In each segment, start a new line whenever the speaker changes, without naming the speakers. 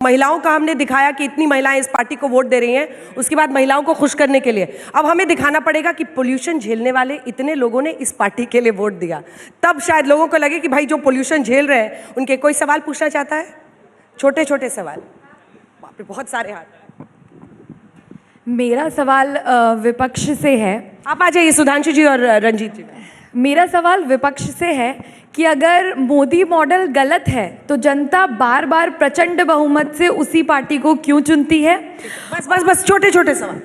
महिलाओं का हमने दिखाया कि इतनी महिलाएं इस पार्टी को वोट दे रही हैं, उसके बाद महिलाओं को खुश करने के लिए अब हमें दिखाना पड़ेगा कि पोल्यूशन झेलने वाले इतने लोगों ने इस पार्टी के लिए वोट दिया, तब शायद लोगों को लगे कि भाई जो पोल्यूशन झेल रहे हैं उनके कोई सवाल पूछना चाहता है, छोटे छोटे सवाल। बाप रे, बहुत सारे हाथ।
मेरा सवाल विपक्ष से है।
आप आ जाइए सुधांशु जी और रंजीत जी।
मेरा सवाल विपक्ष से है कि अगर मोदी मॉडल गलत है तो जनता बार बार प्रचंड बहुमत से उसी पार्टी को क्यों चुनती है?
बस बस बस, छोटे छोटे सवाल।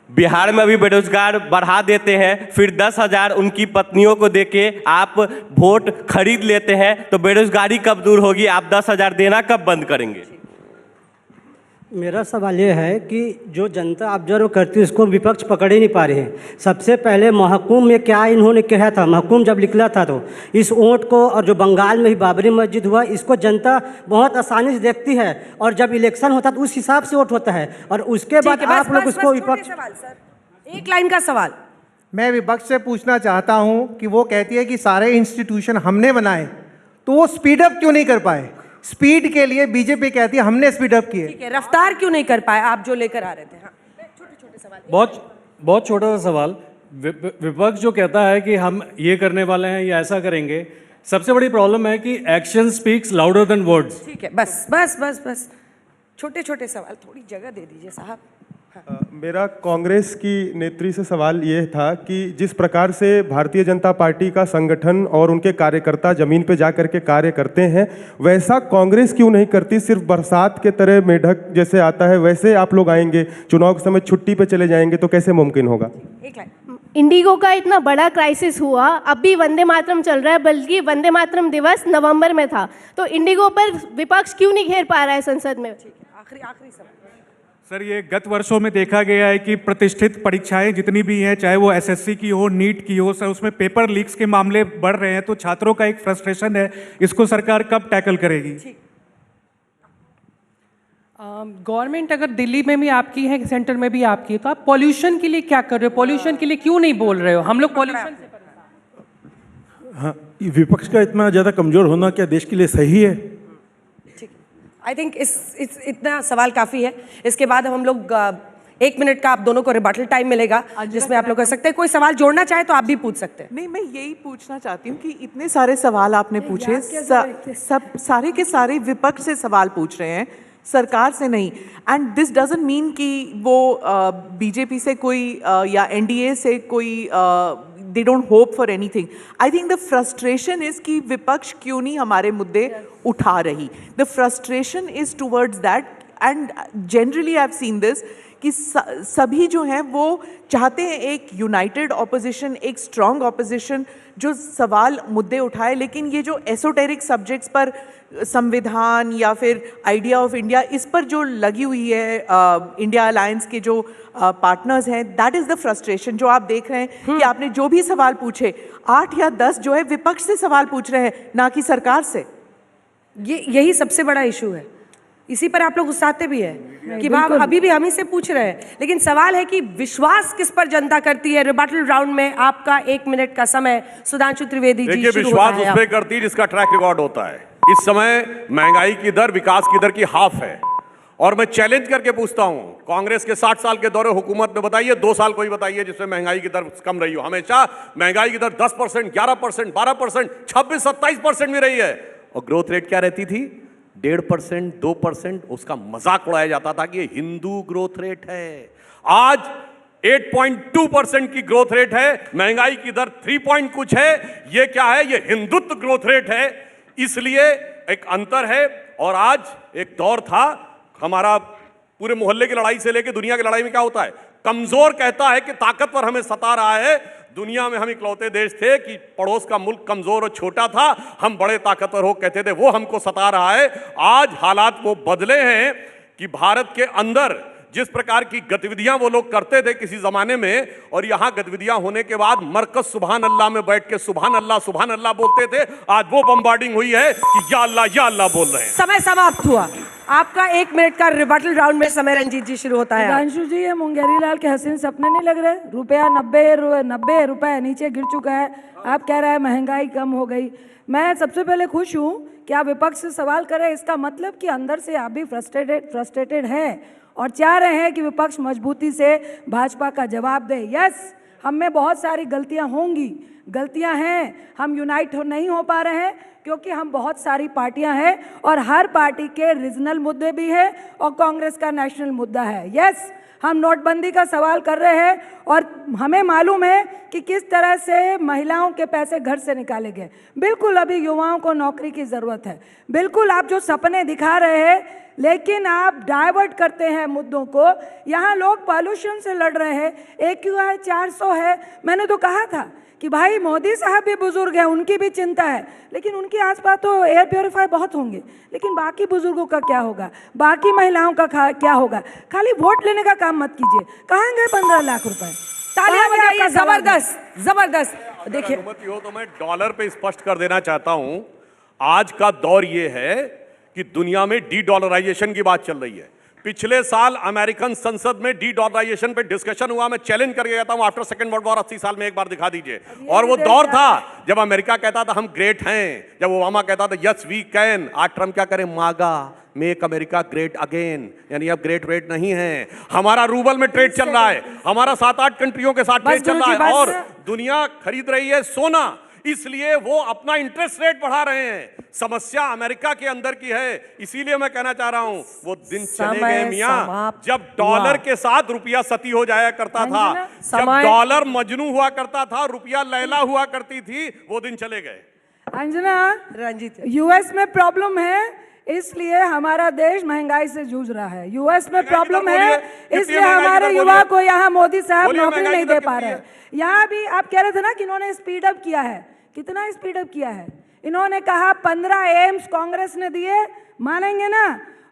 बिहार में अभी बेरोजगार बढ़ा देते हैं, फिर 10,000 उनकी पत्नियों को देके आप वोट खरीद लेते हैं, तो बेरोजगारी कब दूर होगी? आप 10,000 देना कब बंद करेंगे?
मेरा सवाल ये है कि जो जनता ऑब्जर्व करती है उसको विपक्ष पकड़ ही नहीं पा रहे हैं। सबसे पहले महकूम में क्या इन्होंने कहा था, महकूम जब निकला था तो इस वोट को, और जो बंगाल में ही बाबरी मस्जिद हुआ, इसको जनता बहुत आसानी से देखती है, और जब इलेक्शन होता है तो उस हिसाब से वोट होता है, और उसके बाद आप लोग उसको विपक्ष।
एक लाइन का सवाल
मैं विपक्ष से पूछना चाहता हूं कि वो कहती है कि सारे इंस्टीट्यूशन हमने बनाए, तो वो स्पीड अप क्यों नहीं कर पाए? स्पीड के लिए बीजेपी कहती है हमने स्पीड अप किए,
ठीक है, रफ्तार क्यों नहीं कर पाए आप जो लेकर आ रहे थे? हाँ, छोटे छोटे सवाल।
बहुत छोटा सा सवाल। विपक्ष जो कहता है कि हम ये करने वाले हैं या ऐसा करेंगे, सबसे बड़ी प्रॉब्लम है कि action speaks louder than words.
ठीक है, बस बस बस बस, छोटे छोटे सवाल, थोड़ी जगह दे दीजिए साहब।
मेरा कांग्रेस की नेत्री से सवाल ये था कि जिस प्रकार से भारतीय जनता पार्टी का संगठन और उनके कार्यकर्ता जमीन पे जा करके कार्य करते हैं, वैसा कांग्रेस क्यों नहीं करती? सिर्फ बरसात के तरह मेढक जैसे आता है वैसे आप लोग आएंगे, चुनाव के समय छुट्टी पे चले जाएंगे, तो कैसे मुमकिन होगा?
इंडिगो का इतना बड़ा क्राइसिस हुआ, अब भी वंदे मातरम चल रहा है, बल्कि वंदे मातरम दिवस नवंबर में था, तो इंडिगो पर विपक्ष क्यों नहीं घेर पा रहा है संसद में?
आखिरी सवाल
सर, ये गत वर्षों में देखा गया है कि प्रतिष्ठित परीक्षाएं जितनी भी हैं, चाहे वो एसएससी की हो, नीट की हो, सर उसमें पेपर लीक्स के मामले बढ़ रहे हैं, तो छात्रों का एक फ्रस्ट्रेशन है, इसको सरकार कब टैकल करेगी?
गवर्नमेंट अगर दिल्ली में भी आपकी है, सेंटर में भी आपकी है, तो आप पॉल्यूशन के लिए क्या कर रहे हो? पॉल्यूशन के लिए क्यों नहीं बोल रहे हो? हम लोग पॉल्यूशन से।
हाँ, विपक्ष का इतना ज़्यादा कमजोर होना क्या देश के लिए सही है?
आई थिंक इतना सवाल काफ़ी है। इसके बाद हम लोग 1 मिनट का आप दोनों को रिबटल टाइम मिलेगा, जिसमें आप लोग कर सकते हैं। कोई सवाल जोड़ना चाहे तो आप भी पूछ सकते हैं।
नहीं, मैं यही पूछना चाहती हूँ कि इतने सारे सवाल आपने पूछे, सब सारे के सारे विपक्ष से सवाल पूछ रहे हैं, सरकार से नहीं। एंड दिस डजंट मीन कि वो बीजेपी से कोई या एनडीए से कोई they don't hope for anything. I think the frustration is कि विपक्ष क्यों नहीं हमारे मुद्दे उठा रही. The frustration is towards that, and generally I've seen this कि सभी जो हैं वो चाहते हैं एक यूनाइटेड ऑपोजिशन, एक स्ट्रॉन्ग ऑपोजिशन जो सवाल मुद्दे उठाए, लेकिन ये जो एसोटेरिक सब्जेक्ट्स पर, संविधान या फिर आइडिया ऑफ इंडिया, इस पर जो लगी हुई है इंडिया अलायंस के जो पार्टनर्स हैं, दैट इज़ द फ्रस्ट्रेशन जो आप देख रहे हैं कि आपने जो भी सवाल पूछे 8 या 10 जो है विपक्ष से सवाल पूछ रहे हैं, ना कि सरकार से।
यही सबसे बड़ा इशू है, इसी पर आप लोग गुस्साते भी हैं कि भाई अभी भी हम ही से पूछ रहे हैं, लेकिन सवाल है कि विश्वास किस पर जनता करती है। रिबटल राउंड में आपका 1 मिनट का समय। सुधांशु त्रिवेदी जी,
विश्वास उस पर करती है जिसका ट्रैक रिकॉर्ड होता है। इस समय महंगाई की दर विकास की दर की हाफ है, और मैं चैलेंज करके पूछता हूं, कांग्रेस के 60 साल के दौरे हुकूमत में बताइए 2 साल कोई बताइए जिसमें महंगाई की दर कम रही हो। हमेशा महंगाई की दर 10%, 11%, 12%, 26-27% में रही है, और ग्रोथ रेट क्या रहती थी? 1.5%, 2%। उसका मजाक उड़ाया जाता था कि ये हिंदू ग्रोथ रेट है। आज 8.2% की ग्रोथ रेट है, महंगाई की दर 3 पॉइंट कुछ है। ये क्या है? ये हिंदुत्व ग्रोथ रेट है, इसलिए एक अंतर है। और आज एक दौर था हमारा, पूरे मोहल्ले की लड़ाई से लेकर दुनिया की लड़ाई में क्या होता है? कमजोर कहता है कि ताकतवर हमें सता रहा है। दुनिया में हम इकलौते देश थे कि पड़ोस का मुल्क कमजोर और छोटा था, हम बड़े ताकतवर हो कहते थे, वो हमको सता रहा है। आज हालात वो बदले हैं कि भारत के अंदर जिस प्रकार की गतिविधियां वो लोग करते थे किसी जमाने में, और यहां गतिविधियां होने के बाद मरकज सुभान अल्लाह में बैठ के सुभान अल्लाह बोलते थे, आज वो बम्बार्डिंग हुई है कि या अल्लाह बोल रहे हैं।
समय समाप्त हुआ। आपका 1 मिनट का रिबटल राउंड में समय। रंजीत जी शुरू होता है।
सुधांशु जी, ये मुंगेरी लाल के हसीन सपने नहीं लग रहे? रुपया 90 रुपए नीचे गिर चुका है, आप कह रहे हैं महंगाई कम हो गई। मैं सबसे पहले खुश हूँ
क्या विपक्ष से सवाल करें, इसका मतलब कि अंदर से आप भी फ्रस्ट्रेटेड हैं और चाह रहे हैं कि विपक्ष मजबूती से भाजपा का जवाब दे। यस, हम में बहुत सारी गलतियां होंगी, गलतियां हैं, हम यूनाइट नहीं हो पा रहे हैं क्योंकि हम बहुत सारी पार्टियां हैं और हर पार्टी के रीजनल मुद्दे भी हैं और कांग्रेस का नेशनल मुद्दा है। यस, हम नोटबंदी का सवाल कर रहे हैं और हमें मालूम है कि किस तरह से महिलाओं के पैसे घर से निकाले गए। बिल्कुल अभी युवाओं को नौकरी की ज़रूरत है, बिल्कुल आप जो सपने दिखा रहे हैं लेकिन आप डाइवर्ट करते हैं मुद्दों को। यहाँ लोग पॉल्यूशन से लड़ रहे हैं, AQI 400 है। मैंने तो कहा था कि भाई मोदी साहब भी बुजुर्ग हैं, उनकी भी चिंता है, लेकिन उनके आसपास तो एयर प्योरीफायर बहुत होंगे, लेकिन बाकी बुजुर्गों का क्या होगा, बाकी महिलाओं का क्या होगा। खाली वोट लेने का काम मत कीजिए। कहाँ गए 15 लाख रुपए?
तालियां बजाइए, जबरदस्त जबरदस्त। देखिए,
अनुमति हो तो मैं डॉलर पे स्पष्ट कर देना चाहता हूं, आज का दौर ये है कि दुनिया में डी डॉलराइजेशन की बात चल रही है। पिछले साल अमेरिकन संसद में डी डॉलराइजेशन पे डिस्कशन हुआ, मैं चैलेंज करके गया था आफ्टर सेकंड वर्ल्ड वॉर 80 साल में एक बार दिखा दीजिए। और वो दौर था जब अमेरिका कहता था हम ग्रेट हैं, जब ओबामा कहता था यस वी कैन। आज ट्रम्प क्या करे, मागा मेक अमेरिका ग्रेट अगेन, यानी अब ग्रेट वेट नहीं है। हमारा रूबल में ट्रेड चल रहा है, हमारा 7-8 कंट्रियों के साथ ट्रेड चल रहा है और दुनिया खरीद रही है सोना, इसलिए वो अपना इंटरेस्ट रेट बढ़ा रहे हैं। समस्या अमेरिका के अंदर की है, इसीलिए मैं कहना चाह रहा हूं वो दिन चले गए मियां जब डॉलर के साथ रुपया सती हो जाया करता था, जब डॉलर मजनू हुआ करता था, रुपया लैला हुआ करती थी, वो दिन चले गए।
अंजना,
रंजीत,
यूएस में प्रॉब्लम है इसलिए हमारा देश महंगाई से जूझ रहा है। यूएस में प्रॉब्लम है इसलिए हमारे युवा को यहाँ मोदी साहब नौकरी नहीं दे पा रहे हैं। यहाँ भी आप कह रहे थे ना कि इन्होंने स्पीड अप किया है, कितना स्पीड अप किया है? इन्होंने कहा 15 एम्स कांग्रेस ने दिए, मानेंगे ना?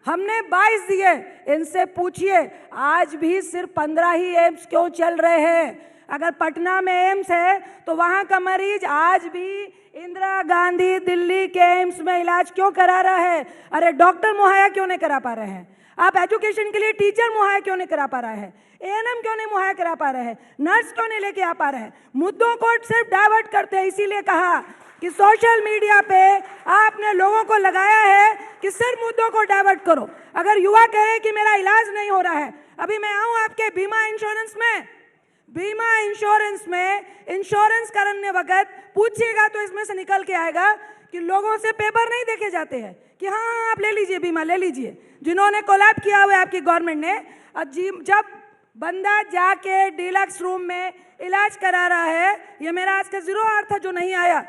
हमने 22 दिए। इनसे पूछिए आज भी सिर्फ 15 ही एम्स क्यों चल रहे हैं? अगर पटना में एम्स है तो वहाँ का मरीज आज भी इंदिरा गांधी दिल्ली के एम्स में इलाज क्यों करा रहा है? अरे डॉक्टर मुहैया क्यों नहीं करा पा रहे हैं? आप एजुकेशन के लिए टीचर मुहैया क्यों नहीं करा पा रहे हैं? ANM क्यों नहीं मुहैया करा पा रहे हैं? नर्स क्यों नहीं लेके आ पा रहे हैं? मुद्दों को सिर्फ डाइवर्ट करते हैं। इसीलिए कहा कि सोशल मीडिया पे आपने लोगों को लगाया है कि सिर्फ मुद्दों को डाइवर्ट करो। अगर युवा कह रहे कि मेरा इलाज नहीं हो रहा है, अभी मैं आऊं आपके बीमा इंश्योरेंस में इंश्योरेंस करने वक्त पूछिएगा तो इसमें से निकल के आएगा कि लोगों से पेपर नहीं देखे जाते हैं कि हाँ आप ले लीजिए बीमा ले लीजिए। जिन्होंने कोलैप किया हुआ है आपकी गवर्नमेंट ने, जब बंदा जाके डिलक्स रूम में इलाज करा रहा है, ये मेरा आज का 0 आर था जो नहीं आया,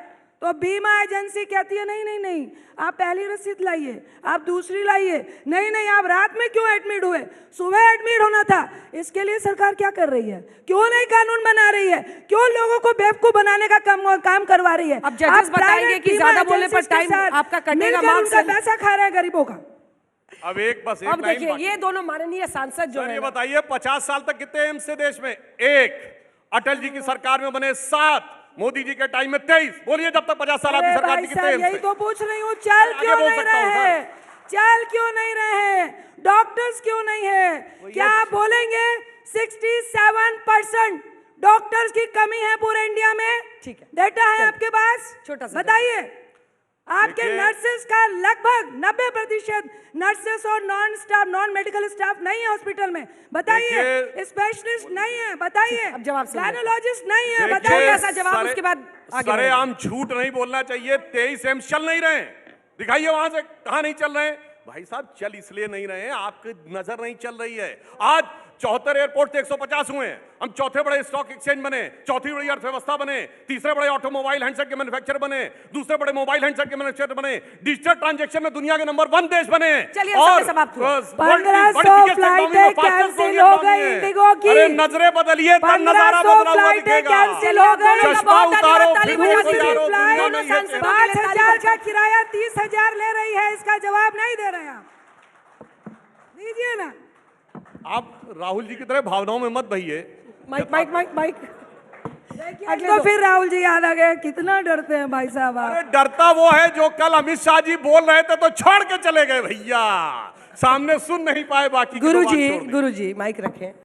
तो बीमा एजेंसी कहती है नहीं नहीं नहीं आप पहली रसीद लाइए, आप दूसरी लाइए, नहीं नहीं आप रात में क्यों एडमिट हुए, सुबह एडमिट होना था। इसके लिए सरकार क्या कर रही है? क्यों नहीं कानून बना रही है? क्यों लोगों को बेवकूफ बनाने का काम करवा रही है?
अब जजेस बताएंगे कि ज्यादा बोलने पर टाइम आपका कटेगा,
उनका पैसा खा रहे हैं गरीबों का।
अब
अब देखिए ये दोनों माननीय सांसद जो है,
ये बताइए 50 साल तक कितने एम्स थे देश में? 1। अटल जी की सरकार में बने 7, मोदी जी के टाइम में 23। बोलिए जब तक 50 साल आपकी सरकार की कितने एम्स थे?
यही तो पूछ रही हूँ, चल क्यों नहीं रहे? चल क्यों नहीं रहे? डॉक्टर्स क्यों नहीं है? क्या आप बोलेंगे 67% डॉक्टर्स की कमी है पूरे इंडिया में?
ठीक है,
डेटा है आपके पास,
छोटा सा
बताइए। आपके नर्सेस का लगभग 90% नर्सेस और नॉन मेडिकल स्टाफ नहीं है हॉस्पिटल में, बताइए। स्पेशलिस्ट नहीं है, बताइए। गायनोलॉजिस्ट नहीं है, बताइए।
ऐसा जवाब उसके बाद
सरेआम झूठ नहीं बोलना चाहिए। 23 एम्स चल नहीं रहे, दिखाइए वहां से कहां नहीं चल रहे। भाई साहब चल इसलिए नहीं रहे, आपकी नजर नहीं चल रही है। आज 74 एयरपोर्ट से 150 हुए हैं, हम चौथे बड़े स्टॉक एक्सचेंज बने, चौथी बड़ी अर्थव्यवस्था बने, तीसरे बड़े ऑटोमोबाइल हैंडसेट के मैन्युफैक्चर बने, दूसरे बड़े मोबाइल हैंडसेट के मैन्युफैक्चर बने, डिजिटल ट्रांजैक्शन में दुनिया के नंबर 1 देश बने।
और
1500 फ्लाइटें कैंसिल हो गई इंडिगो की।
अरे नजरें बदलिए तब नजारा बदला हुआ दिखेगा।
कैंसिल हो गई।
चश्मा उतारो,
5000 का किराया 30,000 ले रही है, इसका जवाब नहीं दे रहे हैं आप, दीजिए ना।
आप राहुल जी की तरह भावनाओं में मत बहिए।
माइक तो फिर राहुल जी याद आ गए, कितना डरते हैं भाई साहब आप।
अरे डरता वो है जो कल अमित शाह जी बोल रहे थे तो छोड़ के चले गए भैया, सामने सुन नहीं पाए, बाकी
गुरुजी माइक रखें।